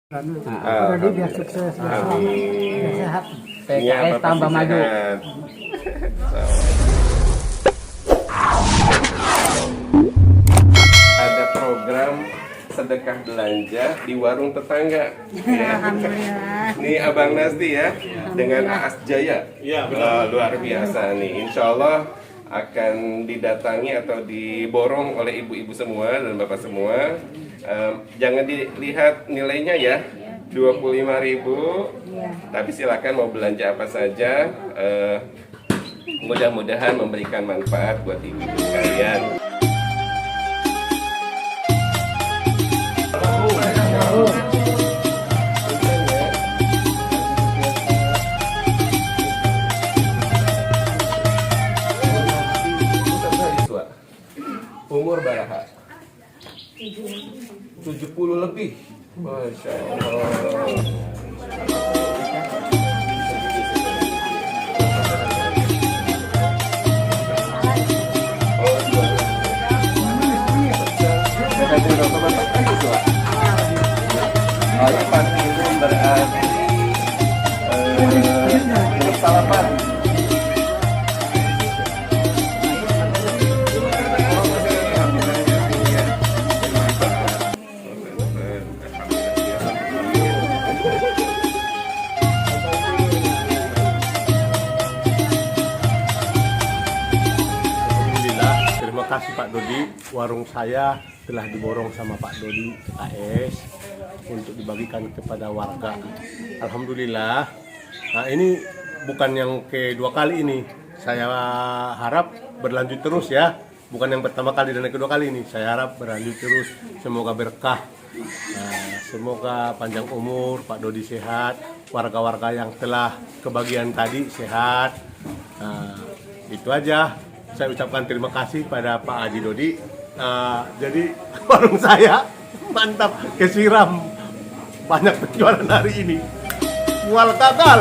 Jadi biar sukses, biar sehat, PKS tambah maju. Ada program sedekah belanja di warung tetangga. Ya. Alhamdulillah. Ini Abang Nasdi ya, dengan Aas Jaya. Iya, Luar biasa nih. Insya Allah akan didatangi atau diborong oleh ibu-ibu semua dan bapak semua. Jangan dilihat nilainya ya, 25.000. Iya. Tapi silakan mau belanja apa saja. Mudah-mudahan memberikan manfaat buat ibu-ibu sekalian. Umur baraha 70 lebih. Masya Allah. Berarti salapan. Terima kasih Pak Dodi, warung saya telah diborong sama Pak Dodi AS untuk dibagikan kepada warga. Alhamdulillah. Nah, ini bukan yang kedua kali ini. Saya harap berlanjut terus ya. Bukan yang pertama kali dan yang kedua kali ini. Saya harap berlanjut terus. Semoga berkah. Nah, semoga panjang umur, Pak Dodi sehat, warga-warga yang telah kebagian tadi sehat. Nah, itu aja. Saya ucapkan terima kasih pada Pak Haji Dodi. Jadi warung saya mantap, kesiram banyak penjualan hari ini. Mual gagal.